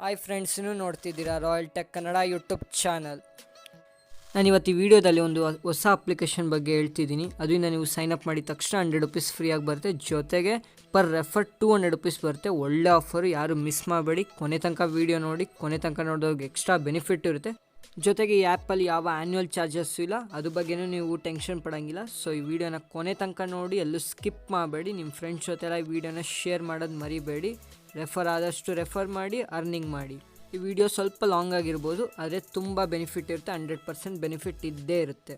Hi friends, ನೋಡ್ತಿದ್ದೀರಾ royal tech Kannada YouTube channel. ನಾನಿವತ್ತು ಈ ವಿಡಿಯೋದಲ್ಲಿ ಒಂದು ಹೊಸ ಅಪ್ಲಿಕೇಶನ್ ಬಗ್ಗೆ ಹೇಳ್ತಿದ್ದೀನಿ. ಅದರಿಂದ ನೀವು ಸೈನ್ ಅಪ್ ಮಾಡಿದ ತಕ್ಷಣ 100 ರುಪೀಸ್ ಫ್ರೀಯಾಗಿ ಬರುತ್ತೆ. ಜೊತೆಗೆ ಪರ್ ರೆಫರ್ 200 ರುಪೀಸ್ ಬರುತ್ತೆ. ಒಳ್ಳೆ ಆಫರು, ಯಾರು ಮಿಸ್ ಮಾಡಬೇಡಿ. ಕೊನೆ ತನಕ ವೀಡಿಯೋ ನೋಡಿ, ಕೊನೆ ತನಕ ನೋಡೋರಿಗೆ ಎಕ್ಸ್ಟ್ರಾ ಬೆನಿಫಿಟ್ ಇರುತ್ತೆ. ಜೊತೆಗೆ ಈ ಆ್ಯಪಲ್ಲಿ ಯಾವ ಆ್ಯನ್ಯುವಲ್ ಚಾರ್ಜಸ್ಸು ಇಲ್ಲ, ಅದ್ರ ಬಗ್ಗೆನೂ ನೀವು ಟೆನ್ಷನ್ ಪಡೋಂಗಿಲ್ಲ. ಸೊ ಈ ವಿಡಿಯೋನ ಕೊನೆ ತನಕ ನೋಡಿ, ಎಲ್ಲೂ ಸ್ಕಿಪ್ ಮಾಡಬೇಡಿ. ನಿಮ್ಮ ಫ್ರೆಂಡ್ಸ್ ಜೊತೆಲ್ಲ ಈ ವಿಡಿಯೋನ ಶೇರ್ ಮಾಡೋದು ಮರಿಬೇಡಿ. ರೆಫರ್ ಆದಷ್ಟು ರೆಫರ್ ಮಾಡಿ, ಅರ್ನಿಂಗ್ ಮಾಡಿ. ಈ ವಿಡಿಯೋ ಸ್ವಲ್ಪ ಲಾಂಗ್ ಆಗಿರ್ಬೋದು, ಆದರೆ ತುಂಬ ಬೆನಿಫಿಟ್ ಇರುತ್ತೆ. 100% ಬೆನಿಫಿಟ್ ಇದ್ದೇ ಇರುತ್ತೆ.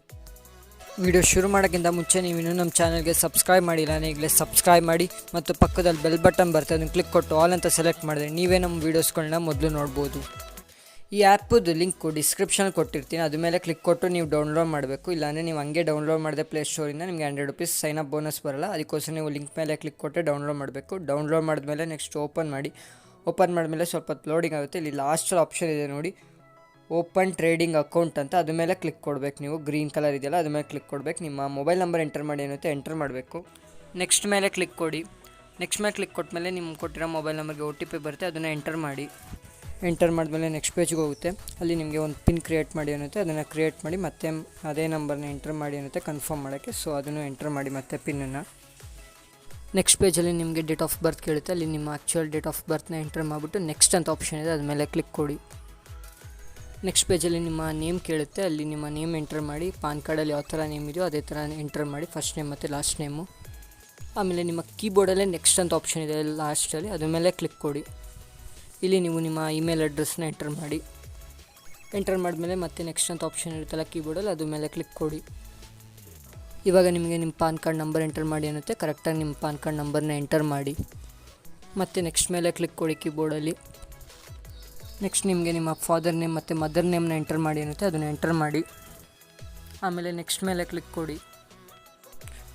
ವಿಡಿಯೋ ಶುರು ಮಾಡೋಕ್ಕಿಂತ ಮುಂಚೆ ನೀವು ಇನ್ನೂ ನಮ್ಮ ಚಾನಲ್ಗೆ ಸಬ್ಸ್ಕ್ರೈಬ್ ಮಾಡಿಲ್ಲ, ಈಗಲೇ ಸಬ್ಸ್ಕ್ರೈಬ್ ಮಾಡಿ. ಮತ್ತು ಪಕ್ಕದಲ್ಲಿ ಬೆಲ್ ಬಟನ್ ಬರ್ತದೆ, ಅದನ್ನು ಕ್ಲಿಕ್ ಕೊಟ್ಟು ಆಲ್ ಅಂತ ಸೆಲೆಕ್ಟ್ ಮಾಡಿದ್ರೆ ನೀವೇ ನಮ್ಮ ವೀಡಿಯೋಸ್ಗಳನ್ನ ಮೊದಲು ನೋಡ್ಬೋದು. ಈ ಆ್ಯಪದು ಲಿಂಕು ಡಿಸ್ಕ್ರಿಪ್ಷನ್ ಕೊಟ್ಟಿರ್ತೀನಿ, ಅದ್ರ ಮೇಲೆ ಕ್ಲಿಕ್ ಕೊಟ್ಟು ನೀವು ಡೌನ್ಲೋಡ್ ಮಾಡಬೇಕು. ಇಲ್ಲಾಂದರೆ ನೀವು ಹಂಗೆ ಡೌನ್ಲೋಡ್ ಮಾಡಿದೆ ಪ್ಲೇಸ್ಟೋರಿಂದ ನಿಮಗೆ 100 ರುಪೀಸ್ ಸೈನ್ ಅಪ್ ಬೋನಸ್ ಬರೋಲ್ಲ. ಅದಕ್ಕೋಸ್ಕರ ನೀವು ಲಿಂಕ್ ಮೇಲೆ ಕ್ಲಿಕ್ ಕೊಟ್ಟು ಡೌನ್ಲೋಡ್ ಮಾಡಬೇಕು. ಡೌನ್ಲೋಡ್ ಮಾಡಿದ್ಮೇಲೆ ನೆಕ್ಸ್ಟ್ ಓಪನ್ ಮಾಡಿ. ಓಪನ್ ಮಾಡಿದ್ಮೇಲೆ ಸ್ವಲ್ಪ ಲೋಡಿಂಗ್ ಆಗುತ್ತೆ. ಇಲ್ಲಿ ಲಾಸ್ಟಲ್ಲಿ ಆಪ್ಷನ್ ಇದೆ ನೋಡಿ, ಓಪನ್ ಟ್ರೇಡಿಂಗ್ ಅಕೌಂಟ್ ಅಂತ. ಅದ್ರ ಮೇಲೆ ಕ್ಲಿಕ್ ಕೊಡಬೇಕು. ನೀವು ಗ್ರೀನ್ ಕಲರ್ ಇದೆಯಲ್ಲ, ಅದ್ರ ಮೇಲೆ ಕ್ಲಿಕ್ ಕೊಡಬೇಕು. ನಿಮ್ಮ ಮೊಬೈಲ್ ನಂಬರ್ ಎಂಟರ್ ಮಾಡಿ ಏನುತ್ತೆ ಎಂಟರ್ ಮಾಡಬೇಕು. ನೆಕ್ಸ್ಟ್ ಮೇಲೆ ಕ್ಲಿಕ್ ಕೊಡಿ. ನೆಕ್ಸ್ಟ್ ಮೇಲೆ ಕ್ಲಿಕ್ ಕೊಟ್ಟಮೇಲೆ ನಿಮ್ಗೆ ಕೊಟ್ಟಿರೋ ಮೊಬೈಲ್ ನಂಬರ್ಗೆ OTP ಬರುತ್ತೆ, ಅದನ್ನು ಎಂಟರ್ ಮಾಡಿ. ಎಂಟರ್ ಮಾಡಿದ್ಮೇಲೆ ನೆಕ್ಸ್ಟ್ ಪೇಜ್ಗೆ ಹೋಗುತ್ತೆ. ಅಲ್ಲಿ ನಿಮಗೆ ಒಂದು ಪಿನ್ ಕ್ರಿಯೇಟ್ ಮಾಡಿ ಅನ್ನುತ್ತೆ, ಅದನ್ನು ಕ್ರಿಯೇಟ್ ಮಾಡಿ ಮತ್ತೆ ಅದೇ ನಂಬರ್ನ ಎಂಟರ್ ಮಾಡಿ ಅನ್ನುತ್ತೆ ಕನ್ಫರ್ಮ್ ಮಾಡೋಕ್ಕೆ. ಸೊ ಅದನ್ನು ಎಂಟರ್ ಮಾಡಿ ಮತ್ತೆ ಪಿನ್ನನ್ನು. ನೆಕ್ಸ್ಟ್ ಪೇಜಲ್ಲಿ ನಿಮಗೆ ಡೇಟ್ ಆಫ್ ಬರ್ತ್ ಕೇಳುತ್ತೆ, ಅಲ್ಲಿ ನಿಮ್ಮ ಆ್ಯಕ್ಚುಯಲ್ ಡೇಟ್ ಆಫ್ ಬರ್ತ್ನ ಎಂಟರ್ ಮಾಡಿಬಿಟ್ಟು ನೆಕ್ಸ್ಟ್ ಅಂತ ಆಪ್ಷನ್ ಇದೆ, ಅದ್ರ ಮೇಲೆ ಕ್ಲಿಕ್ ಕೊಡಿ. ನೆಕ್ಸ್ಟ್ ಪೇಜಲ್ಲಿ ನಿಮ್ಮ ನೇಮ್ ಕೇಳುತ್ತೆ, ಅಲ್ಲಿ ನಿಮ್ಮ ನೇಮ್ ಎಂಟರ್ ಮಾಡಿ. ಪಾನ್ ಕಾರ್ಡಲ್ಲಿ ಯಾವ ಥರ ನೇಮ್ ಇದೆಯೋ ಅದೇ ಥರ ಎಂಟರ್ ಮಾಡಿ, ಫಸ್ಟ್ ನೇಮ್ ಮತ್ತು ಲಾಸ್ಟ್ ನೇಮು. ಆಮೇಲೆ ನಿಮ್ಮ ಕೀಬೋರ್ಡಲ್ಲೇ ನೆಕ್ಸ್ಟ್ ಅಂತ ಆಪ್ಷನ್ ಇದೆ ಲಾಸ್ಟಲ್ಲಿ, ಅದ್ರ ಮೇಲೆ ಕ್ಲಿಕ್ ಕೊಡಿ. ಇಲ್ಲಿ ನೀವು ನಿಮ್ಮ ಇಮೇಲ್ ಅಡ್ರೆಸ್ನ ಎಂಟರ್ ಮಾಡಿ. ಎಂಟರ್ ಮಾಡಿದ್ಮೇಲೆ ಮತ್ತೆ ನೆಕ್ಸ್ಟ್ ಅಂತ ಆಪ್ಷನ್ ಇರುತ್ತಲ್ಲ ಕೀಬೋರ್ಡಲ್ಲಿ, ಅದ್ರ ಮೇಲೆ ಕ್ಲಿಕ್ ಕೊಡಿ. ಇವಾಗ ನಿಮಗೆ ನಿಮ್ಮ ಪಾನ್ ಕಾರ್ಡ್ ನಂಬರ್ ಎಂಟರ್ ಮಾಡಿ ಅನ್ನುತ್ತೆ. ಕರೆಕ್ಟಾಗಿ ನಿಮ್ಮ ಪಾನ್ ಕಾರ್ಡ್ ನಂಬರ್ನ ಎಂಟರ್ ಮಾಡಿ. ಮತ್ತು ನೆಕ್ಸ್ಟ್ ಮೇಲೆ ಕ್ಲಿಕ್ ಕೊಡಿ ಕೀಬೋರ್ಡಲ್ಲಿ. ನೆಕ್ಸ್ಟ್ ನಿಮಗೆ ನಿಮ್ಮ ಫಾದರ್ ನೇಮ್ ಮತ್ತು ಮದರ್ ನೇಮ್ನ ಎಂಟರ್ ಮಾಡಿ ಅನ್ನುತ್ತೆ, ಅದನ್ನು ಎಂಟರ್ ಮಾಡಿ. ಆಮೇಲೆ ನೆಕ್ಸ್ಟ್ ಮೇಲೆ ಕ್ಲಿಕ್ ಕೊಡಿ.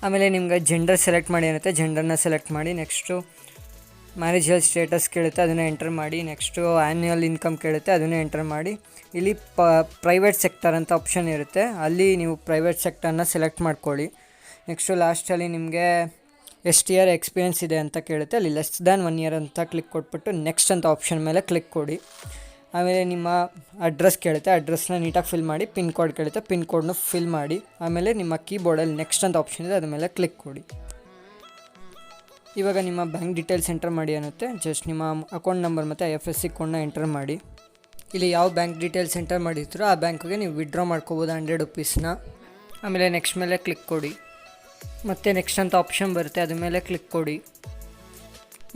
ಆಮೇಲೆ ನಿಮ್ಗೆ ಜೆಂಡರ್ ಸೆಲೆಕ್ಟ್ ಮಾಡಿ ಅನ್ನುತ್ತೆ, ಜೆಂಡರ್ನ ಸೆಲೆಕ್ಟ್ ಮಾಡಿ. ನೆಕ್ಸ್ಟು ಮ್ಯಾರೇಜಲ್ ಸ್ಟೇಟಸ್ ಕೇಳುತ್ತೆ, ಅದನ್ನು ಎಂಟರ್ ಮಾಡಿ. ನೆಕ್ಸ್ಟು ಆ್ಯನ್ಯುವಲ್ ಇನ್ಕಮ್ ಕೇಳುತ್ತೆ, ಅದನ್ನು ಎಂಟರ್ ಮಾಡಿ. ಇಲ್ಲಿ ಪ್ರೈವೇಟ್ ಸೆಕ್ಟರ್ ಅಂತ ಆಪ್ಷನ್ ಇರುತ್ತೆ, ಅಲ್ಲಿ ನೀವು ಪ್ರೈವೇಟ್ ಸೆಕ್ಟರ್ನ ಸೆಲೆಕ್ಟ್ ಮಾಡ್ಕೊಳ್ಳಿ. ನೆಕ್ಸ್ಟು ಲಾಸ್ಟಲ್ಲಿ ನಿಮಗೆ ಎಷ್ಟು ಇಯರ್ ಎಕ್ಸ್ಪೀರಿಯೆನ್ಸ್ ಇದೆ ಅಂತ ಕೇಳುತ್ತೆ, ಅಲ್ಲಿ ಲೆಸ್ ದ್ಯಾನ್ 1 ಇಯರ್ ಅಂತ ಕ್ಲಿಕ್ ಕೊಟ್ಬಿಟ್ಟು ನೆಕ್ಸ್ಟ್ ಅಂತ ಆಪ್ಷನ್ ಮೇಲೆ ಕ್ಲಿಕ್ ಕೊಡಿ. ಆಮೇಲೆ ನಿಮ್ಮ ಅಡ್ರೆಸ್ ಕೇಳುತ್ತೆ, ಅಡ್ರೆಸ್ನ ನೀಟಾಗಿ ಫಿಲ್ ಮಾಡಿ. ಪಿನ್ ಕೋಡ್ ಕೇಳುತ್ತೆ, ಪಿನ್ ಕೋಡ್ನ ಫಿಲ್ ಮಾಡಿ. ಆಮೇಲೆ ನಿಮ್ಮ ಕೀಬೋರ್ಡಲ್ಲಿ ನೆಕ್ಸ್ಟ್ ಅಂತ ಆಪ್ಷನ್ ಇದೆ, ಅದ್ರ ಮೇಲೆ ಕ್ಲಿಕ್ ಕೊಡಿ. ಇವಾಗ ನಿಮ್ಮ ಬ್ಯಾಂಕ್ ಡೀಟೇಲ್ಸ್ ಎಂಟರ್ ಮಾಡಿ ಅನ್ನುತ್ತೆ. ಜಸ್ಟ್ ನಿಮ್ಮ ಅಕೌಂಟ್ ನಂಬರ್ ಮತ್ತು IFSC ಕೋಡ್ನ ಎಂಟರ್ ಮಾಡಿ. ಇಲ್ಲಿ ಯಾವ ಬ್ಯಾಂಕ್ ಡೀಟೇಲ್ಸ್ ಎಂಟರ್ ಮಾಡಿರ್ತೀರೋ ಆ ಬ್ಯಾಂಕಿಗೆ ನೀವು ವಿಡ್ರಾ ಮಾಡ್ಕೋಬೋದು 100 ರುಪೀಸ್ನ. ಆಮೇಲೆ ನೆಕ್ಸ್ಟ್ ಮೇಲೆ ಕ್ಲಿಕ್ ಕೊಡಿ. ಮತ್ತು ನೆಕ್ಸ್ಟ್ ಅಂತ ಆಪ್ಷನ್ ಬರುತ್ತೆ, ಅದ್ರ ಮೇಲೆ ಕ್ಲಿಕ್ ಕೊಡಿ.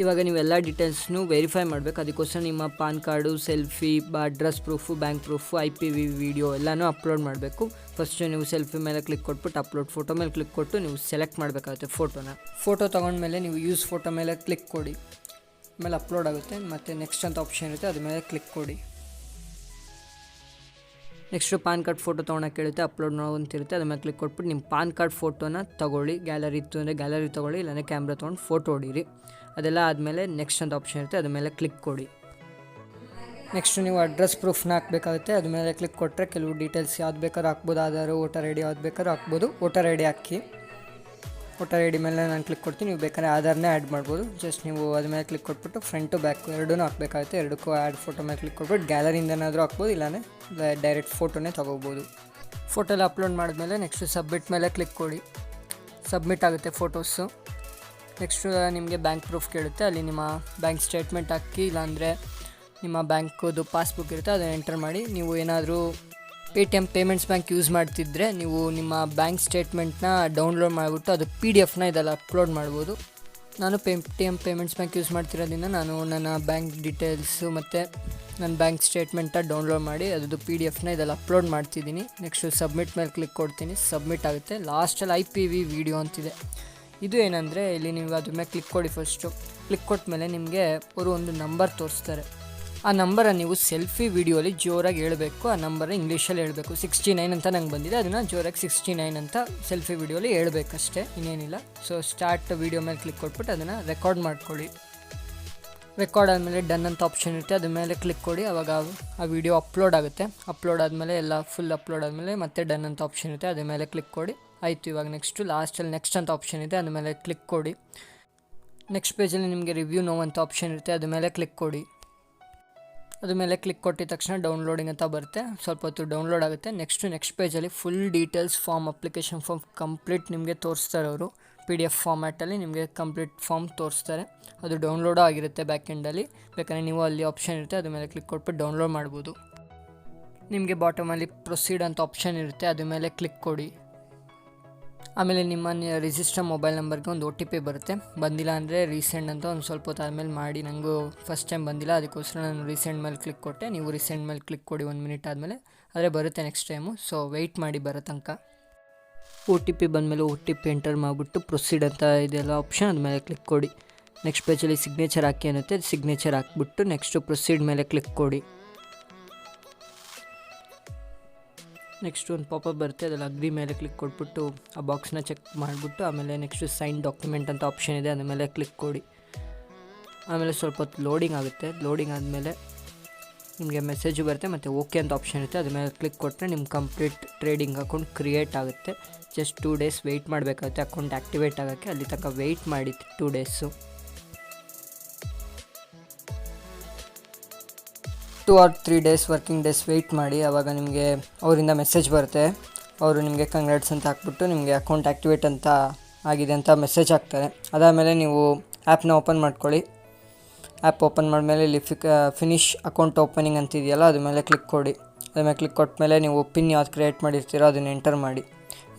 ಇವಾಗ ನೀವೆಲ್ಲ ಡೀಟೇಲ್ಸ್ನು ವೆರಿಫೈ ಮಾಡಬೇಕು. ಅದಕ್ಕೋಸ್ಕರ ನಿಮ್ಮ PAN card, selfie, address proof, bank proof, IPV video ಎಲ್ಲನೂ ಅಪ್ಲೋಡ್ ಮಾಡಬೇಕು. ಫಸ್ಟು ನೀವು ಸೆಲ್ಫಿ ಮೇಲೆ ಕ್ಲಿಕ್ ಕೊಟ್ಬಿಟ್ಟು ಅಪ್ಲೋಡ್ ಫೋಟೋ ಮೇಲೆ ಕ್ಲಿಕ್ ಕೊಟ್ಟು ನೀವು ಸೆಲೆಕ್ಟ್ ಮಾಡಬೇಕಾಗುತ್ತೆ ಫೋಟೋನ. ಫೋಟೋ ತೊಗೊಂಡ್ಮೇಲೆ ನೀವು ಯೂಸ್ ಫೋಟೋ ಮೇಲೆ ಕ್ಲಿಕ್ ಕೊಡಿ. ಆಮೇಲೆ ಅಪ್ಲೋಡ್ ಆಗುತ್ತೆ. ಮತ್ತು ನೆಕ್ಸ್ಟ್ ಅಂತ ಆಪ್ಷನ್ ಇರುತ್ತೆ, ಅದ್ರ ಮೇಲೆ ಕ್ಲಿಕ್ ಕೊಡಿ. ನೆಕ್ಸ್ಟು ಪಾನ್ ಕಾರ್ಡ್ ಫೋಟೋ ತೊಗೊಳಕ್ಕೆ ಕೇಳುತ್ತೆ, ಅಪ್ಲೋಡ್ ಅಂತಿರುತ್ತೆ, ಅದ್ರ ಮೇಲೆ ಕ್ಲಿಕ್ ಕೊಟ್ಬಿಟ್ಟು ನಿಮ್ಮ ಪಾನ್ ಕಾರ್ಡ್ ಫೋಟೋನ ತೊಗೊಳ್ಳಿ. ಗ್ಯಾಲರಿ ಇತ್ತು ಅಂದರೆ ಗ್ಯಾಲರಿ ತೊಗೊಳ್ಳಿ, ಇಲ್ಲಾಂದರೆ ಕ್ಯಾಮ್ರಾ ತೊಗೊಂಡು ಫೋಟೋ ಹೊಡೀರಿ. ಅದೆಲ್ಲ ಆದಮೇಲೆ ನೆಕ್ಸ್ಟ್ ಅಂತ ಆಪ್ಷನ್ ಇರುತ್ತೆ, ಅದ್ರ ಮೇಲೆ ಕ್ಲಿಕ್ ಕೊಡಿ. ನೆಕ್ಸ್ಟು ನೀವು ಅಡ್ರೆಸ್ ಪ್ರೂಫ್ನ ಹಾಕಬೇಕಾಗುತ್ತೆ, ಅದ್ರ ಮೇಲೆ ಕ್ಲಿಕ್ ಕೊಟ್ಟರೆ ಕೆಲವು ಡೀಟೇಲ್ಸ್ ಯಾವ್ದು ಬೇಕಾದ್ರೂ ಹಾಕ್ಬೋದು. ಆಧಾರು, ವೋಟರ್ ID ಯಾವ್ದು ಬೇಕಾದ್ರೂ ಹಾಕ್ಬೋದು. ವೋಟರ್ ID ಹಾಕಿ. ವೋಟರ್ ID ಮೇಲೆ ನಾನು ಕ್ಲಿಕ್ ಕೊಡ್ತೀನಿ, ನೀವು ಬೇಕಾದ್ರೆ ಆಧಾರ್ನೇ ಆ್ಯಡ್ ಮಾಡ್ಬೋದು. ಜಸ್ಟ್ ನೀವು ಅದ್ರ ಮೇಲೆ ಕ್ಲಿಕ್ ಕೊಟ್ಬಿಟ್ಟು ಫ್ರಂಟು ಬ್ಯಾಕು ಎರಡೂ ಹಾಕಬೇಕಾಗುತ್ತೆ. ಎರಡಕ್ಕೂ ಆ್ಯಡ್ ಫೋಟೋ ಮೇಲೆ ಕ್ಲಿಕ್ ಕೊಟ್ಬಿಟ್ಟು ಗ್ಯಾಲರಿಯಿಂದನಾದರೂ ಹಾಕ್ಬೋದು, ಇಲ್ಲಾಂದರೆ ಡೈರೆಕ್ಟ್ ಫೋಟೋನೇ ತೊಗೋಬೋದು. ಫೋಟೋ ಎಲ್ಲ ಅಪ್ಲೋಡ್ ಮಾಡಿದ್ಮೇಲೆ ನೆಕ್ಸ್ಟು ಸಬ್ಮಿಟ್ ಮೇಲೆ ಕ್ಲಿಕ್ ಕೊಡಿ. ಸಬ್ಮಿಟ್ ಆಗುತ್ತೆ ಫೋಟೋಸು. ನೆಕ್ಸ್ಟು ನಿಮಗೆ ಬ್ಯಾಂಕ್ ಪ್ರೂಫ್ ಕೇಳುತ್ತೆ, ಅಲ್ಲಿ ನಿಮ್ಮ ಬ್ಯಾಂಕ್ ಸ್ಟೇಟ್ಮೆಂಟ್ ಹಾಕಿ, ಇಲ್ಲಾಂದರೆ ನಿಮ್ಮ ಬ್ಯಾಂಕದು ಪಾಸ್ಬುಕ್ ಇರುತ್ತೆ, ಅದನ್ನು ಎಂಟರ್ ಮಾಡಿ. ನೀವು ಏನಾದರೂ Paytm ಪೇಮೆಂಟ್ಸ್ ಬ್ಯಾಂಕ್ ಯೂಸ್ ಮಾಡ್ತಿದ್ರೆ ನೀವು ನಿಮ್ಮ ಬ್ಯಾಂಕ್ ಸ್ಟೇಟ್ಮೆಂಟ್ನ ಡೌನ್ಲೋಡ್ ಮಾಡಿಬಿಟ್ಟು ಅದು PDF ಇದೆಲ್ಲ ಅಪ್ಲೋಡ್ ಮಾಡ್ಬೋದು. ನಾನು Paytm ಪೇಮೆಂಟ್ಸ್ ಬ್ಯಾಂಕ್ ಯೂಸ್ ಮಾಡ್ತಿರೋದ್ರಿಂದ ನಾನು ನನ್ನ ಬ್ಯಾಂಕ್ ಡೀಟೇಲ್ಸು ಮತ್ತು ನನ್ನ ಬ್ಯಾಂಕ್ ಸ್ಟೇಟ್ಮೆಂಟ ಡೌನ್ಲೋಡ್ ಮಾಡಿ ಅದು PDF ಇದೆಲ್ಲ ಅಪ್ಲೋಡ್ ಮಾಡ್ತಿದ್ದೀನಿ. ನೆಕ್ಸ್ಟು ಸಬ್ಮಿಟ್ ಮೇಲೆ ಕ್ಲಿಕ್ ಕೊಡ್ತೀನಿ, ಸಬ್ಮಿಟ್ ಆಗುತ್ತೆ. ಲಾಸ್ಟಲ್ಲಿ IPV ವಿಡಿಯೋ ಅಂತಿದೆ. ಇದು ಏನಂದರೆ ಇಲ್ಲಿ ನೀವು ಅದ್ರ ಮೇಲೆ ಕ್ಲಿಕ್ ಕೊಡಿ. ಫಸ್ಟು ಕ್ಲಿಕ್ ಕೊಟ್ಟ ಮೇಲೆ ನಿಮಗೆ ಅವರು ಒಂದು ನಂಬರ್ ತೋರಿಸ್ತಾರೆ. ಆ ನಂಬರನ್ನು ನೀವು ಸೆಲ್ಫಿ ವಿಡಿಯೋಲಿ ಜೋರಾಗಿ ಹೇಳಬೇಕು. ಆ ನಂಬರ್ನ ಇಂಗ್ಲೀಷಲ್ಲಿ ಹೇಳಬೇಕು. 69 ಅಂತ ನಂಗೆ ಬಂದಿದೆ, ಅದನ್ನು ಜೋರಾಗಿ 69 ಅಂತ ಸೆಲ್ಫಿ ವಿಡಿಯೋಲಿ ಹೇಳಬೇಕಷ್ಟೇ, ಇನ್ನೇನಿಲ್ಲ. ಸೊ ಸ್ಟಾರ್ಟ್ ವಿಡಿಯೋ ಮೇಲೆ ಕ್ಲಿಕ್ ಕೊಟ್ಬಿಟ್ಟು ಅದನ್ನು ರೆಕಾರ್ಡ್ ಮಾಡ್ಕೊಳ್ಳಿ. ರೆಕಾರ್ಡ್ ಆದಮೇಲೆ ಡನ್ ಅಂತ ಆಪ್ಷನ್ ಇರುತ್ತೆ, ಅದ್ರ ಮೇಲೆ ಕ್ಲಿಕ್ ಕೊಡಿ. ಆವಾಗ ಆ ವಿಡಿಯೋ ಅಪ್ಲೋಡ್ ಆಗುತ್ತೆ. ಅಪ್ಲೋಡ್ ಆದಮೇಲೆ ಎಲ್ಲ ಫುಲ್ ಅಪ್ಲೋಡ್ ಆದಮೇಲೆ ಮತ್ತೆ ಡನ್ ಅಂತ ಆಪ್ಷನ್ ಇರುತ್ತೆ, ಅದ್ರ ಮೇಲೆ ಕ್ಲಿಕ್ ಕೊಡಿ. ಆಯಿತು. ಇವಾಗ ನೆಕ್ಸ್ಟು ಲಾಸ್ಟಲ್ಲಿ ನೆಕ್ಸ್ಟ್ ಅಂತ ಆಪ್ಷನ್ ಇದೆ, ಅದ್ರ ಮೇಲೆ ಕ್ಲಿಕ್ ಕೊಡಿ. ನೆಕ್ಸ್ಟ್ ಪೇಜಲ್ಲಿ ನಿಮಗೆ ರಿವ್ಯೂ ನೋ ಅಂತ ಆಪ್ಷನ್ ಇರುತ್ತೆ, ಅದ್ರ ಮೇಲೆ ಕ್ಲಿಕ್ ಕೊಡಿ. ಅದ್ರ ಮೇಲೆ ಕ್ಲಿಕ್ ಕೊಟ್ಟಿದ ತಕ್ಷಣ ಡೌನ್ಲೋಡಿಂಗ್ ಅಂತ ಬರುತ್ತೆ, ಸ್ವಲ್ಪ ಹೊತ್ತು ಡೌನ್ಲೋಡ್ ಆಗುತ್ತೆ. ನೆಕ್ಸ್ಟ್ ಪೇಜಲ್ಲಿ full details form, application form complete ನಿಮಗೆ ತೋರಿಸ್ತಾರೆ ಅವರು. PDF ಫಾರ್ಮ್ಯಾಟಲ್ಲಿ ನಿಮಗೆ ಕಂಪ್ಲೀಟ್ ಫಾರ್ಮ್ ತೋರಿಸ್ತಾರೆ. ಅದು ಡೌನ್ಲೋಡ್ ಆಗಿರುತ್ತೆ ಬ್ಯಾಕ್ ಎಂಡಲ್ಲಿ. ಬೇಕಾದ್ರೆ ನೀವು ಅಲ್ಲಿ ಆಪ್ಷನ್ ಇರುತ್ತೆ, ಅದ್ರ ಮೇಲೆ ಕ್ಲಿಕ್ ಕೊಟ್ಬಿಟ್ಟು ಡೌನ್ಲೋಡ್ ಮಾಡ್ಬೋದು. ನಿಮಗೆ ಬಾಟಮಲ್ಲಿ ಪ್ರೊಸೀಡ್ ಅಂತ ಆಪ್ಷನ್ ಇರುತ್ತೆ, ಅದ್ರ ಮೇಲೆ ಕ್ಲಿಕ್ ಕೊಡಿ. ಆಮೇಲೆ ನಿಮ್ಮ ರಿಜಿಸ್ಟರ್ ಮೊಬೈಲ್ ನಂಬರ್ಗೆ ಒಂದು OTP ಬರುತ್ತೆ. ಬಂದಿಲ್ಲ ಅಂದರೆ ರೀಸೆಂಡ್ ಅಂತ ಒಂದು ಸ್ವಲ್ಪ ಹೊತ್ತು ಆದಮೇಲೆ ಮಾಡಿ. ನನಗೂ ಫಸ್ಟ್ ಟೈಮ್ ಬಂದಿಲ್ಲ, ಅದಕ್ಕೋಸ್ಕರ ನಾನು ರೀಸೆಂಡ್ ಮೇಲೆ ಕ್ಲಿಕ್ ಕೊಟ್ಟೆ. ನೀವು ರೀಸೆಂಡ್ ಮೇಲೆ ಕ್ಲಿಕ್ ಕೊಡಿ 1 ಮಿನಿಟ್ ಆದಮೇಲೆ, ಆದರೆ ಬರುತ್ತೆ ನೆಕ್ಸ್ಟ್ ಟೈಮು. ಸೊ ವೆಯ್ಟ್ ಮಾಡಿ ಬರೋ ತನಕ. OTP ಬಂದಮೇಲೆ OTP ಎಂಟರ್ ಮಾಡಿಬಿಟ್ಟು ಪ್ರೊಸೀಡ್ ಅಂತ ಇದೆಲ್ಲ ಆಪ್ಷನ್, ಅದ್ಮೇಲೆ ಕ್ಲಿಕ್ ಕೊಡಿ. ನೆಕ್ಸ್ಟ್ ಪೇಜಲ್ಲಿ ಸಿಗ್ನೇಚರ್ ಹಾಕಿ ಅನ್ನುತ್ತೆ, ಸಿಗ್ನೇಚರ್ ಹಾಕ್ಬಿಟ್ಟು ನೆಕ್ಸ್ಟು ಪ್ರೊಸೀಡ್ ಮೇಲೆ ಕ್ಲಿಕ್ ಕೊಡಿ. ನೆಕ್ಸ್ಟ್ ಒಂದು ಪಾಪಪ್ ಬರುತ್ತೆ, ಅದರಲ್ಲಿ ಅಗ್ರಿ ಮೇಲೆ ಕ್ಲಿಕ್ ಕೊಟ್ಬಿಟ್ಟು ಆ ಬಾಕ್ಸ್ನ ಚೆಕ್ ಮಾಡಿಬಿಟ್ಟು ಆಮೇಲೆ ನೆಕ್ಸ್ಟು ಸೈನ್ ಡಾಕ್ಯುಮೆಂಟ್ ಅಂತ ಆಪ್ಷನ್ ಇದೆ, ಅದ್ರ ಮೇಲೆ ಕ್ಲಿಕ್ ಕೊಡಿ. ಆಮೇಲೆ ಸ್ವಲ್ಪ ಹೊತ್ತು ಲೋಡಿಂಗ್ ಆಗುತ್ತೆ. ಲೋಡಿಂಗ್ ಆದಮೇಲೆ ನಿಮಗೆ ಮೆಸೇಜು ಬರುತ್ತೆ ಮತ್ತು ಓಕೆ ಅಂತ ಆಪ್ಷನ್ ಇರುತ್ತೆ, ಅದ್ರ ಮೇಲೆ ಕ್ಲಿಕ್ ಕೊಟ್ಟರೆ ನಿಮ್ಮ ಕಂಪ್ಲೀಟ್ ಟ್ರೇಡಿಂಗ್ ಅಕೌಂಟ್ ಕ್ರಿಯೇಟ್ ಆಗುತ್ತೆ. ಜಸ್ಟ್ 2 ಡೇಸ್ ವೆಯ್ಟ್ ಮಾಡಬೇಕಾಗುತ್ತೆ ಅಕೌಂಟ್ ಆ್ಯಕ್ಟಿವೇಟ್ ಆಗೋಕ್ಕೆ. ಅಲ್ಲಿ ತನಕ ವೆಯ್ಟ್ ಮಾಡಿ 2 days. 2 or 3 days working days wait ಮಾಡಿ. ಆವಾಗ ನಿಮಗೆ ಅವರಿಂದ ಮೆಸೇಜ್ ಬರುತ್ತೆ. ಅವರು ನಿಮಗೆ ಕಂಗ್ರಾಟ್ಸ್ ಅಂತ ಹಾಕ್ಬಿಟ್ಟು ನಿಮಗೆ ಅಕೌಂಟ್ ಆ್ಯಕ್ಟಿವೇಟ್ ಅಂತ ಆಗಿದೆ ಅಂತ ಮೆಸೇಜ್ ಹಾಕ್ತಾರೆ. ಅದಾದಮೇಲೆ ನೀವು ಆ್ಯಪ್ನ ಓಪನ್ ಮಾಡ್ಕೊಳ್ಳಿ. ಆ್ಯಪ್ ಓಪನ್ ಮಾಡಿದ್ಮೇಲೆ ಇಲ್ಲಿ ಫಿನಿಶ್ ಅಕೌಂಟ್ ಓಪನಿಂಗ್ ಅಂತಿದೆಯಲ್ಲ, ಅದ್ರ ಮೇಲೆ ಕ್ಲಿಕ್ ಕೊಡಿ. ಅದ್ರ ಮೇಲೆ ಕ್ಲಿಕ್ ಕೊಟ್ಟ ಮೇಲೆ ನೀವು ಪಿನ್ ಯಾವ್ದು ಕ್ರಿಯೇಟ್ ಮಾಡಿರ್ತೀರೋ ಅದನ್ನು ಎಂಟರ್ ಮಾಡಿ.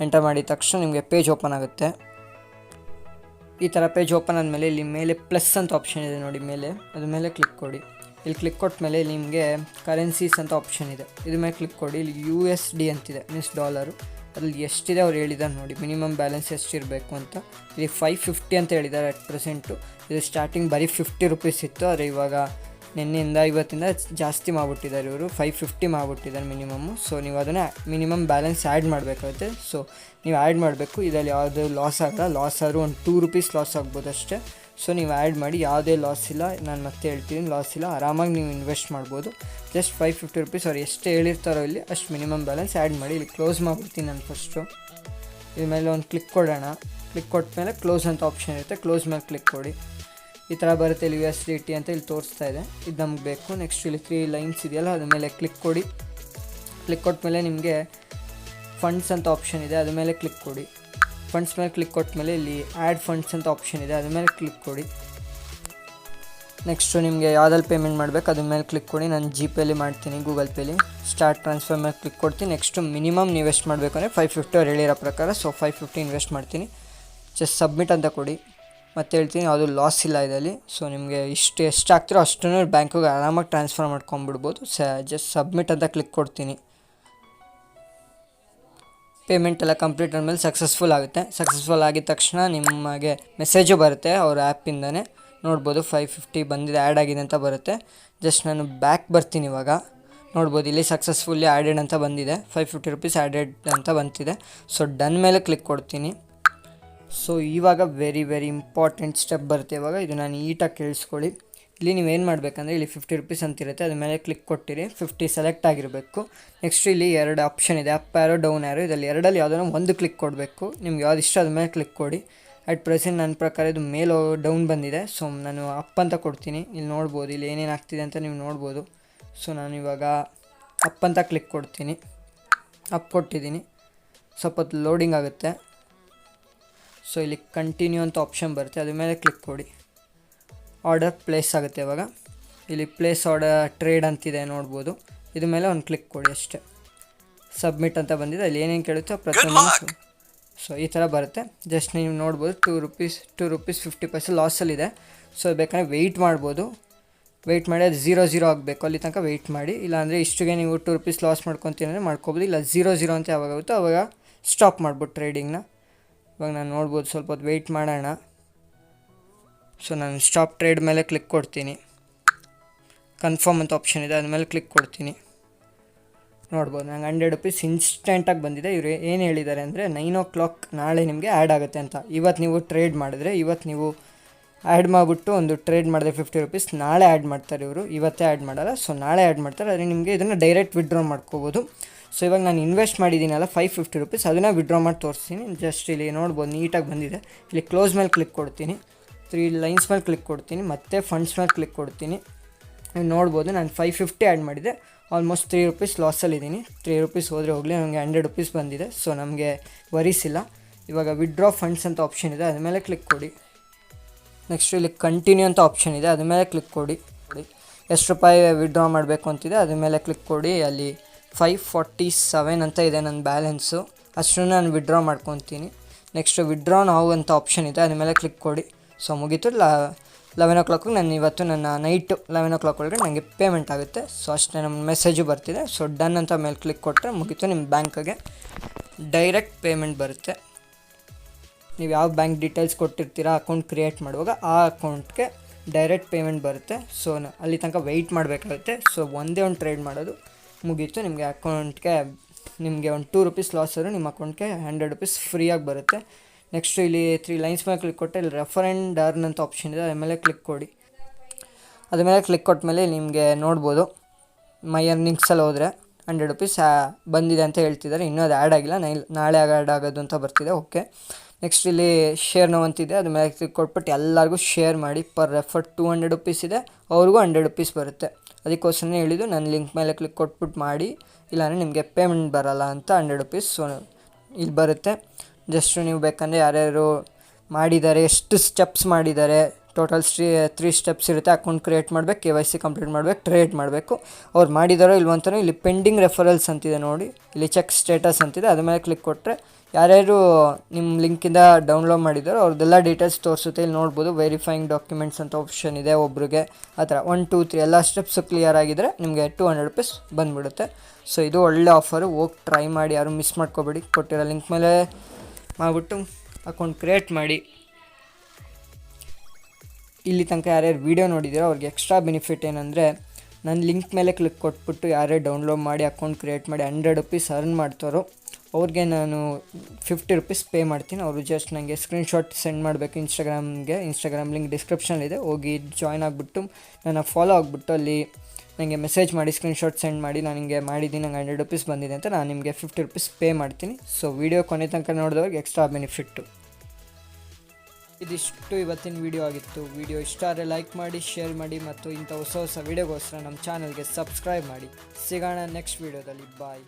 ಎಂಟರ್ ಮಾಡಿದ ತಕ್ಷಣ ನಿಮಗೆ ಪೇಜ್ ಓಪನ್ ಆಗುತ್ತೆ. ಈ ಥರ ಪೇಜ್ ಓಪನ್ ಆದಮೇಲೆ ಇಲ್ಲಿ ಮೇಲೆ ಪ್ಲಸ್ ಅಂತ ಆಪ್ಷನ್ ಇದೆ ನೋಡಿ ಮೇಲೆ, ಅದ್ರ ಮೇಲೆ ಕ್ಲಿಕ್ ಕೊಡಿ. ಇಲ್ಲಿ ಕ್ಲಿಕ್ ಕೊಟ್ಟ ಮೇಲೆ ನಿಮಗೆ ಕರೆನ್ಸೀಸ್ ಅಂತ ಆಪ್ಷನ್ ಇದೆ, ಇದ್ರ ಮೇಲೆ ಕ್ಲಿಕ್ ಕೊಡಿ. ಇಲ್ಲಿ USD ಅಂತಿದೆ, ಮೀನ್ಸ್ ಡಾಲರು. ಅದ್ರಲ್ಲಿ ಎಷ್ಟಿದೆ ಅವ್ರು ಹೇಳಿದ್ದಾರೆ ನೋಡಿ, ಮಿನಿಮಮ್ ಬ್ಯಾಲೆನ್ಸ್ ಎಷ್ಟಿರಬೇಕು ಅಂತ. ಇಲ್ಲಿ 550 ಅಂತ ಹೇಳಿದ್ದಾರೆ ಅಟ್ ಪ್ರೆಸೆಂಟು. ಇದು ಸ್ಟಾರ್ಟಿಂಗ್ ಬರೀ 50 ರೂಪೀಸ್ ಇತ್ತು, ಆದರೆ ಇವಾಗ ನಿನ್ನೆಯಿಂದ ಇವತ್ತಿಂದ ಜಾಸ್ತಿ ಮಾಡಿಬಿಟ್ಟಿದ್ದಾರೆ ಇವರು, 550 ಮಾಡಿಬಿಟ್ಟಿದ್ದಾರೆ ಮಿನಿಮಮ್ಮು. ಸೊ ನೀವು ಅದನ್ನು ಮಿನಿಮಮ್ ಬ್ಯಾಲೆನ್ಸ್ ಆ್ಯಡ್ ಮಾಡಬೇಕಾಗುತ್ತೆ. ಸೊ ನೀವು ಆ್ಯಡ್ ಮಾಡಬೇಕು. ಇದರಲ್ಲಿ ಯಾವುದೇ ಲಾಸ್ ಆಗಲ್ಲ, ಲಾಸ್ ಆದರೂ ಒಂದು 2 ರೂಪೀಸ್ ಲಾಸ್ ಆಗ್ಬೋದು ಅಷ್ಟೇ. ಸೊ ನೀವು ಆ್ಯಡ್ ಮಾಡಿ, ಯಾವುದೇ ಲಾಸ್ ಇಲ್ಲ. ನಾನು ಮತ್ತೆ ಹೇಳ್ತೀನಿ, ಲಾಸ್ ಇಲ್ಲ, ಆರಾಮಾಗಿ ನೀವು ಇನ್ವೆಸ್ಟ್ ಮಾಡ್ಬೋದು. ಜಸ್ಟ್ 550 ರೂಪೀಸ್ ಅವ್ರು ಎಷ್ಟು ಹೇಳಿರ್ತಾರೋ ಇಲ್ಲಿ ಅಷ್ಟು ಮಿನಿಮಮ್ ಬ್ಯಾಲೆನ್ಸ್ ಆ್ಯಡ್ ಮಾಡಿ. ಇಲ್ಲಿ ಕ್ಲೋಸ್ ಮಾಡಿಬಿಡ್ತೀನಿ ನಾನು ಫಸ್ಟು. ಇದ್ರ ಮೇಲೆ ಒಂದು ಕ್ಲಿಕ್ ಕೊಡೋಣ. ಕ್ಲಿಕ್ ಕೊಟ್ಟ ಮೇಲೆ ಕ್ಲೋಸ್ ಅಂತ ಆಪ್ಷನ್ ಇರುತ್ತೆ, ಕ್ಲೋಸ್ ಮೇಲೆ ಕ್ಲಿಕ್ ಕೊಡಿ. ಈ ಥರ ಬರುತ್ತೆ. ಇಲ್ಲಿ USDT ಅಂತ ಇಲ್ಲಿ ತೋರಿಸ್ತಾ ಇದೆ, ಇದು ನಮ್ಗೆ ಬೇಕು. ನೆಕ್ಸ್ಟ್ ಇಲ್ಲಿ 3 ಲೈನ್ಸ್ ಇದೆಯಲ್ಲ, ಅದ್ರ ಮೇಲೆ ಕ್ಲಿಕ್ ಕೊಡಿ. ಕ್ಲಿಕ್ ಕೊಟ್ಟ ಮೇಲೆ ನಿಮಗೆ ಫಂಡ್ಸ್ ಅಂತ ಆಪ್ಷನ್ ಇದೆ, ಅದ್ರ ಮೇಲೆ ಕ್ಲಿಕ್ ಕೊಡಿ. ಫಂಡ್ಸ್ ಮೇಲೆ ಕ್ಲಿಕ್ ಕೊಟ್ಟ ಮೇಲೆ ಇಲ್ಲಿ ಆ್ಯಡ್ ಫಂಡ್ಸ್ ಅಂತ ಆಪ್ಷನ್ ಇದೆ, ಅದ್ರ ಮೇಲೆ ಕ್ಲಿಕ್ ಕೊಡಿ. ನೆಕ್ಸ್ಟು ನಿಮಗೆ ಯಾವುದಲ್ಲಿ ಪೇಮೆಂಟ್ ಮಾಡಬೇಕು ಅದ್ರ ಮೇಲೆ ಕ್ಲಿಕ್ ಕೊಡಿ. ನಾನು GPayಲಿ ಮಾಡ್ತೀನಿ, ಗೂಗಲ್ ಪೇಲಿ. ಸ್ಟಾರ್ಟ್ ಟ್ರಾನ್ಸ್ಫರ್ ಮೇಲೆ ಕ್ಲಿಕ್ ಕೊಡ್ತೀನಿ. ನೆಕ್ಸ್ಟು ಮಿನಿಮಮ್ ನೀವು ಇನ್ವೆಸ್ಟ್ ಮಾಡಬೇಕು ಅಂದರೆ 550 ಅವ್ರು ಹೇಳಿರೋ ಪ್ರಕಾರ. ಸೊ 550 ಇನ್ವೆಸ್ಟ್ ಮಾಡ್ತೀನಿ. ಜಸ್ಟ್ ಸಬ್ಮಿಟ್ ಅಂತ ಕೊಡಿ. ಮತ್ತೆ ಹೇಳ್ತೀನಿ, ಯಾವುದು ಲಾಸ್ ಇಲ್ಲ ಇದರಲ್ಲಿ. ಸೊ ನಿಮಗೆ ಎಷ್ಟು ಆಗ್ತಿರೋ ಅಷ್ಟನ್ನು ಬ್ಯಾಂಕಿಗೆ ಆರಾಮಾಗಿ ಟ್ರಾನ್ಸ್ಫರ್ ಮಾಡ್ಕೊಂಬಿಡ್ಬೋದು. ಜಸ್ಟ್ ಸಬ್ಮಿಟ್ ಅಂತ ಕ್ಲಿಕ್ ಕೊಡ್ತೀನಿ. ಪೇಮೆಂಟ್ ಎಲ್ಲ ಕಂಪ್ಲೀಟ್ ಆದಮೇಲೆ ಸಕ್ಸಸ್ಫುಲ್ ಆಗುತ್ತೆ. ಸಕ್ಸಸ್ಫುಲ್ ಆಗಿದ ತಕ್ಷಣ ನಿಮಗೆ ಮೆಸೇಜು ಬರುತ್ತೆ ಅವ್ರ ಆ್ಯಪಿಂದನೇ, ನೋಡ್ಬೋದು 550 ಬಂದಿದೆ, ಆ್ಯಡ್ ಆಗಿದೆ ಅಂತ ಬರುತ್ತೆ. ಜಸ್ಟ್ ನಾನು ಬ್ಯಾಕ್ ಬರ್ತೀನಿ ಇವಾಗ. ನೋಡ್ಬೋದು ಇಲ್ಲಿ ಸಕ್ಸಸ್ಫುಲ್ಲಿ ಆ್ಯಡೆಡ್ ಅಂತ ಬಂದಿದೆ, 550 ರೂಪೀಸ್ ಆ್ಯಡೆಡ್ ಅಂತ ಬಂತಿದೆ. ಸೊ ಡನ್ ಮೇಲೆ ಕ್ಲಿಕ್ ಕೊಡ್ತೀನಿ. ಸೊ ಇವಾಗ ವೆರಿ ಇಂಪಾರ್ಟೆಂಟ್ ಸ್ಟೆಪ್ ಬರುತ್ತೆ ಇವಾಗ. ಇದು ನಾನು ನೀಟಾಗಿ ಕೇಳಿಸ್ಕೊಳ್ಳಿ. ಇಲ್ಲಿ ನೀವೇನು ಮಾಡಬೇಕಂದ್ರೆ ಇಲ್ಲಿ 50 ರೂಪೀಸ್ ಅಂತಿರುತ್ತೆ, ಅದ್ರ ಮೇಲೆ ಕ್ಲಿಕ್ ಕೊಟ್ಟಿರಿ. 50 ಸೆಲೆಕ್ಟ್ ಆಗಿರಬೇಕು. ನೆಕ್ಸ್ಟ್ ಇಲ್ಲಿ 2 ಆಪ್ಷನ್ ಇದೆ, ಅಪ್ ಆ್ಯರೋ ಡೌನ್ ಆ್ಯರೋ. ಇದರಲ್ಲಿ ಎರಡಲ್ಲಿ ಯಾವುದೋ ಒಂದು ಕ್ಲಿಕ್ ಕೊಡಬೇಕು. ನಿಮ್ಗೆ ಯಾವ್ದು ಇಷ್ಟ ಅದ್ರ ಮೇಲೆ ಕ್ಲಿಕ್ ಕೊಡಿ. ಅಟ್ ಪ್ರೆಸೆಂಟ್ ನನ್ನ ಪ್ರಕಾರ ಇದು ಮೇಲೋ ಡೌನ್ ಬಂದಿದೆ. ಸೊ ನಾನು ಅಪ್ ಅಂತ ಕೊಡ್ತೀನಿ. ಇಲ್ಲಿ ನೋಡ್ಬೋದು ಇಲ್ಲಿ ಏನೇನು ಆಗ್ತಿದೆ ಅಂತ ನೀವು ನೋಡ್ಬೋದು. ಸೊ ನಾನು ಇವಾಗ ಅಪ್ ಅಂತ ಕ್ಲಿಕ್ ಕೊಡ್ತೀನಿ. ಅಪ್ ಕೊಟ್ಟಿದ್ದೀನಿ. ಸ್ವಲ್ಪ ಹೊತ್ತು ಲೋಡಿಂಗ್ ಆಗುತ್ತೆ. ಸೊ ಇಲ್ಲಿ ಕಂಟಿನ್ಯೂ ಅಂತ ಆಪ್ಷನ್ ಬರುತ್ತೆ, ಅದ್ರ ಮೇಲೆ ಕ್ಲಿಕ್ ಕೊಡಿ. ಆರ್ಡರ್ ಪ್ಲೇಸ್ ಆಗುತ್ತೆ ಇವಾಗ. ಇಲ್ಲಿ ಪ್ಲೇಸ್ ಆರ್ಡರ್ ಟ್ರೇಡ್ ಅಂತಿದೆ ನೋಡ್ಬೋದು. ಇದ್ರ ಮೇಲೆ ಒಂದು ಕ್ಲಿಕ್ ಕೊಡಿ ಅಷ್ಟೇ. ಸಬ್ಮಿಟ್ ಅಂತ ಬಂದಿದೆ, ಅಲ್ಲಿ ಏನೇನು ಕೇಳುತ್ತೋ ಪ್ರತಿಯೊಂದು. ಸೊ ಈ ಥರ ಬರುತ್ತೆ. ಜಸ್ಟ್ ನೀವು ನೋಡ್ಬೋದು 2 ರೂಪೀಸ್ 50 ಲಾಸಲ್ಲಿದೆ. ಸೊ ಬೇಕಾದ್ರೆ ವೆಯ್ಟ್ ಮಾಡ್ಬೋದು. ವೆಯ್ಟ್ ಮಾಡಿ ಅದು 0 ಆಗಬೇಕು, ಅಲ್ಲಿ ತನಕ ವೆಯ್ಟ್ ಮಾಡಿ. ಇಲ್ಲಾಂದರೆ ಇಷ್ಟಿಗೆ ನೀವು 2 ರೂಪೀಸ್ ಲಾಸ್ ಮಾಡ್ಕೊತೀನಿ ಅಂದರೆ ಮಾಡ್ಕೋಬೋದು. ಇಲ್ಲ 0 ಅಂತ ಯಾವಾಗಾಗುತ್ತೋ ಆವಾಗ ಸ್ಟಾಪ್ ಮಾಡ್ಬೋದು ಟ್ರೇಡಿಂಗ್ನ. ಇವಾಗ ನಾನು ನೋಡ್ಬೋದು, ಸ್ವಲ್ಪ ಹೊತ್ತು ವೆಯ್ಟ್ ಮಾಡೋಣ. ಸೊ ನಾನು ಸ್ಟಾಪ್ ಟ್ರೇಡ್ ಮೇಲೆ ಕ್ಲಿಕ್ ಕೊಡ್ತೀನಿ. ಕನ್ಫರ್ಮ್ ಅಂತ ಆಪ್ಷನ್ ಇದೆ, ಅದ್ರ ಮೇಲೆ ಕ್ಲಿಕ್ ಕೊಡ್ತೀನಿ. ನೋಡ್ಬೋದು ನಂಗೆ 100 ರೂಪೀಸ್ ಇನ್ಸ್ಟೆಂಟಾಗಿ ಬಂದಿದೆ. ಇವರು ಏನು ಹೇಳಿದ್ದಾರೆ ಅಂದರೆ 9 o'clock ನಾಳೆ ನಿಮಗೆ ಆ್ಯಡ್ ಆಗುತ್ತೆ ಅಂತ. ಇವತ್ತು ನೀವು ಟ್ರೇಡ್ ಮಾಡಿದ್ರೆ, ಇವತ್ತು ನೀವು ಆ್ಯಡ್ ಮಾಡಿಬಿಟ್ಟು ಒಂದು ಟ್ರೇಡ್ ಮಾಡಿದ್ರೆ 50 ರೂಪೀಸ್, ನಾಳೆ ಆ್ಯಡ್ ಮಾಡ್ತಾರೆ ಇವರು, ಇವತ್ತೇ ಆ್ಯಡ್ ಮಾಡಲ್ಲ. ಸೊ ನಾಳೆ ಆ್ಯಡ್ ಮಾಡ್ತಾರೆ, ಆದರೆ ನಿಮಗೆ ಇದನ್ನು ಡೈರೆಕ್ಟ್ ವಿಡ್ರಾ ಮಾಡ್ಕೋಬೋದು. ಸೊ ಇವಾಗ ನಾನು ಇನ್ವೆಸ್ಟ್ ಮಾಡಿದ್ದೀನಲ್ಲ 550 ರೂಪೀಸ್, ಅದನ್ನು ವಿಡ್ರಾ ಮಾಡಿ ತೋರಿಸ್ತೀನಿ. ಜಸ್ಟ್ ಇಲ್ಲಿ ನೋಡ್ಬೋದು ನೀಟಾಗಿ ಬಂದಿದೆ. ಇಲ್ಲಿ ಕ್ಲೋಸ್ ಮೇಲೆ ಕ್ಲಿಕ್ ಕೊಡ್ತೀನಿ. 3 ಲೈನ್ಸ್ ಮೇಲೆ ಕ್ಲಿಕ್ ಕೊಡ್ತೀನಿ. ಮತ್ತೆ ಫಂಡ್ಸ್ ಮೇಲೆ ಕ್ಲಿಕ್ ಕೊಡ್ತೀನಿ. ನೀವು ನೋಡ್ಬೋದು ನಾನು 550 ಆ್ಯಡ್ ಮಾಡಿದೆ, ಆಲ್ಮೋಸ್ಟ್ 3 ರೂಪೀಸ್ ಲಾಸಲ್ಲಿದ್ದೀನಿ. 3 ರೂಪೀಸ್ ಹೋದರೆ ಹೋಗಲಿ, ನನಗೆ 100 ರೂಪೀಸ್ ಬಂದಿದೆ, ಸೊ ನಮಗೆ ವರೀಸಿಲ್ಲ. ಇವಾಗ ವಿಡ್ರಾ ಫಂಡ್ಸ್ ಅಂತ ಆಪ್ಷನ್ ಇದೆ, ಅದ್ರ ಮೇಲೆ ಕ್ಲಿಕ್ ಕೊಡಿ. ನೆಕ್ಸ್ಟ್ ಇಲ್ಲಿ ಕಂಟಿನ್ಯೂ ಅಂತ ಆಪ್ಷನ್ ಇದೆ, ಅದ್ರ ಮೇಲೆ ಕ್ಲಿಕ್ ಕೊಡಿ. ಎಷ್ಟು ರೂಪಾಯಿ ವಿಡ್ರಾ ಮಾಡಬೇಕು ಅಂತಿದೆ, ಅದ್ರ ಮೇಲೆ ಕ್ಲಿಕ್ ಕೊಡಿ. ಅಲ್ಲಿ 547 ಅಂತ ಇದೆ ನನ್ನ ಬ್ಯಾಲೆನ್ಸು, ಅಷ್ಟನ್ನು ನಾನು ವಿಡ್ರಾ ಮಾಡ್ಕೊತೀನಿ. ನೆಕ್ಸ್ಟ್ ವಿಡ್ರಾ ನಾವು ಅಂತ ಆಪ್ಷನ್ ಇದೆ, ಅದ್ರ ಮೇಲೆ ಕ್ಲಿಕ್ ಕೊಡಿ. ಸೊ ಮುಗೀತು. 11 o'clock ನಾನು ಇವತ್ತು ನನ್ನ ನೈಟು 11 o'clock ಒಳಗಡೆ ನನಗೆ ಪೇಮೆಂಟ್ ಆಗುತ್ತೆ. ಸೊ ಅಷ್ಟೇ, ನಮ್ಮ ಮೆಸೇಜು ಬರ್ತಿದೆ. ಸೊ ಡನ್ ಅಂತ ಮೇಲೆ ಕ್ಲಿಕ್ ಕೊಟ್ಟರೆ ಮುಗೀತು, ನಿಮ್ಮ ಬ್ಯಾಂಕಿಗೆ ಡೈರೆಕ್ಟ್ ಪೇಮೆಂಟ್ ಬರುತ್ತೆ. ನೀವು ಯಾವ ಬ್ಯಾಂಕ್ ಡೀಟೇಲ್ಸ್ ಕೊಟ್ಟಿರ್ತೀರ ಅಕೌಂಟ್ ಕ್ರಿಯೇಟ್ ಮಾಡುವಾಗ ಆ ಅಕೌಂಟ್ಗೆ ಡೈರೆಕ್ಟ್ ಪೇಮೆಂಟ್ ಬರುತ್ತೆ. ಸೊ ಅಲ್ಲಿ ತನಕ ವೆಯ್ಟ್ ಮಾಡಬೇಕಾಗುತ್ತೆ. ಸೊ ಒಂದೇ ಒಂದು ಟ್ರೇಡ್ ಮಾಡೋದು ಮುಗೀತು, ನಿಮಗೆ ಅಕೌಂಟ್ಗೆ ನಿಮಗೆ ಒಂದು 2 ರೂಪೀಸ್ ಲಾಸ್ ಆದರೂ ನಿಮ್ಮ ಅಕೌಂಟ್ಗೆ 100 ರೂಪೀಸ್ ಫ್ರೀಯಾಗಿ ಬರುತ್ತೆ. ನೆಕ್ಸ್ಟ್ ಇಲ್ಲಿ 3 ಲೈನ್ಸ್ ಮೇಲೆ ಕ್ಲಿಕ್ ಕೊಟ್ಟರೆ ಇಲ್ಲಿ ರೆಫರ್ ಆ್ಯಂಡ್ ಅರ್ನ್ ಅಂತ ಆಪ್ಷನ್ ಇದೆ, ಅದ್ರ ಮೇಲೆ ಕ್ಲಿಕ್ ಕೊಡಿ. ಅದ್ರ ಮೇಲೆ ಕ್ಲಿಕ್ ಕೊಟ್ಟ ಮೇಲೆ ನಿಮಗೆ ನೋಡ್ಬೋದು ಮೈ ಅರ್ನಿಂಗ್ಸಲ್ಲಿ ಹೋದರೆ 100 ರೂಪೀಸ್ ಬಂದಿದೆ ಅಂತ ಹೇಳ್ತಿದ್ದಾರೆ. ಇನ್ನೂ ಅದು ಆ್ಯಡ್ ಆಗಿಲ್ಲ, ನಾಳೆ ಆ್ಯಡ್ ಆಗೋದು ಅಂತ ಬರ್ತಿದೆ. ಓಕೆ, ನೆಕ್ಸ್ಟ್ ಇಲ್ಲಿ ಶೇರ್ ನೋ ಅಂತಿದೆ, ಅದ್ರ ಮೇಲೆ ಕ್ಲಿಕ್ ಕೊಟ್ಬಿಟ್ಟು ಎಲ್ಲರಿಗೂ ಶೇರ್ ಮಾಡಿ. ಪರ್ ರೆಫರ್ 200 ರೂಪೀಸ್ ಇದೆ, ಅವ್ರಿಗೂ 100 ರೂಪೀಸ್ ಬರುತ್ತೆ. ಅದಕ್ಕೋಸ್ಕರನೇ ಹೇಳಿದ್ದು ನನ್ನ ಲಿಂಕ್ ಮೇಲೆ ಕ್ಲಿಕ್ ಕೊಟ್ಬಿಟ್ಟು ಮಾಡಿ, ಇಲ್ಲಾಂದರೆ ನಿಮಗೆ ಪೇಮೆಂಟ್ ಬರೋಲ್ಲ ಅಂತ 100 ರೂಪೀಸ್. ಸೊ ಇಲ್ಲಿ ಬರುತ್ತೆ. ಜಸ್ಟ್ ನೀವು ಬೇಕಂದರೆ ಯಾರ್ಯಾರು ಮಾಡಿದ್ದಾರೆ, ಎಷ್ಟು ಸ್ಟೆಪ್ಸ್ ಮಾಡಿದ್ದಾರೆ, ಟೋಟಲ್ 3 ಸ್ಟೆಪ್ಸ್ ಇರುತ್ತೆ. ಅಕೌಂಟ್ ಕ್ರಿಯೇಟ್ ಮಾಡಬೇಕು, KYC ಕಂಪ್ಲೀಟ್ ಮಾಡಬೇಕು, ಟ್ರೇಡ್ ಮಾಡಬೇಕು. ಅವ್ರು ಮಾಡಿದಾರೋ ಇಲ್ವಂತನೂ ಇಲ್ಲಿ ಪೆಂಡಿಂಗ್ ರೆಫರಲ್ಸ್ ಅಂತಿದೆ ನೋಡಿ, ಇಲ್ಲಿ ಚೆಕ್ ಸ್ಟೇಟಸ್ ಅಂತಿದೆ, ಅದ್ರ ಮೇಲೆ ಕ್ಲಿಕ್ ಕೊಟ್ಟರೆ ಯಾರ್ಯಾರು ನಿಮ್ಮ ಲಿಂಕಿಂದ ಡೌನ್ಲೋಡ್ ಮಾಡಿದ್ದಾರೋ ಅವ್ರದ್ದೆಲ್ಲ ಡೀಟೇಲ್ಸ್ ತೋರಿಸುತ್ತೆ. ಇಲ್ಲಿ ನೋಡ್ಬೋದು ವೆರಿಫೈಯಿಂಗ್ ಡಾಕ್ಯುಮೆಂಟ್ಸ್ ಅಂತ ಆಪ್ಷನ್ ಇದೆ ಒಬ್ರಿಗೆ. ಆ ಥರ 1 2 3 ಎಲ್ಲ ಸ್ಟೆಪ್ಸು ಕ್ಲಿಯರ್ ಆಗಿದ್ದರೆ ನಿಮಗೆ 200 ರೂಪೀಸ್ ಬಂದುಬಿಡುತ್ತೆ. ಸೊ ಇದು ಒಳ್ಳೆ ಆಫರು, ಹೋಗಿ ಟ್ರೈ ಮಾಡಿ, ಯಾರು ಮಿಸ್ ಮಾಡ್ಕೋಬೇಡಿ. ಕೊಟ್ಟಿರೋ ಲಿಂಕ್ ಮೇಲೆ ಮಾಡಿಬಿಟ್ಟು ಅಕೌಂಟ್ ಕ್ರಿಯೇಟ್ ಮಾಡಿ. ಇಲ್ಲಿ ತನಕ ಯಾರ್ಯಾರು ವೀಡಿಯೋ ನೋಡಿದ್ದೀರೋ ಅವ್ರಿಗೆ ಎಕ್ಸ್ಟ್ರಾ ಬೆನಿಫಿಟ್ ಏನಂದರೆ, ನನ್ನ ಲಿಂಕ್ ಮೇಲೆ ಕ್ಲಿಕ್ ಕೊಟ್ಬಿಟ್ಟು ಯಾರೇ ಡೌನ್ಲೋಡ್ ಮಾಡಿ ಅಕೌಂಟ್ ಕ್ರಿಯೇಟ್ ಮಾಡಿ 100 ರೂಪೀಸ್ ಅರ್ನ್ ಮಾಡ್ತಾರೋ ಅವ್ರಿಗೆ ನಾನು 50 ರೂಪೀಸ್ ಪೇ ಮಾಡ್ತೀನಿ. ಅವರು ಜಸ್ಟ್ ನನಗೆ ಸ್ಕ್ರೀನ್ಶಾಟ್ ಸೆಂಡ್ ಮಾಡಬೇಕು ಇನ್ಸ್ಟಾಗ್ರಾಮ್ ಲಿಂಕ್ ಡಿಸ್ಕ್ರಿಪ್ಷನಲ್ಲಿದೆ, ಹೋಗಿ ಜಾಯ್ನ್ ಆಗಿಬಿಟ್ಟು ನನ್ನ ಫಾಲೋ ಆಗಿಬಿಟ್ಟು ಅಲ್ಲಿ ನನಗೆ ಮೆಸೇಜ್ ಮಾಡಿ ಸ್ಕ್ರೀನ್ಶಾಟ್ ಸೆಂಡ್ ಮಾಡಿ, ನಾನು ಹಿಂಗೆ ಮಾಡಿದ್ದೀನಿ, ನಂಗೆ 100 ರೂಪೀಸ್ ಬಂದಿದೆ ಅಂತ ನಾನು ನಿಮಗೆ 50 ರೂಪೀಸ್ ಪೇ ಮಾಡ್ತೀನಿ. ಸೊ ವೀಡಿಯೋ ಕೊನೆ ತನಕ ನೋಡಿದವ್ರಿಗೆ ಎಕ್ಸ್ಟ್ರಾ ಬೆನಿಫಿಟ್ಟು. ಇದಿಷ್ಟು ಇವತ್ತಿನ ವೀಡಿಯೋ ಆಗಿತ್ತು. ವೀಡಿಯೋ ಇಷ್ಟ ಆದರೆ ಲೈಕ್ ಮಾಡಿ, ಶೇರ್ ಮಾಡಿ, ಮತ್ತು ಇಂಥ ಹೊಸ ವೀಡಿಯೋಗೋಸ್ಕರ ನಮ್ಮ ಚಾನಲ್ಗೆ ಸಬ್ಸ್ಕ್ರೈಬ್ ಮಾಡಿ. ಸಿಗೋಣ ನೆಕ್ಸ್ಟ್ ವೀಡಿಯೋದಲ್ಲಿ. ಬಾಯ್.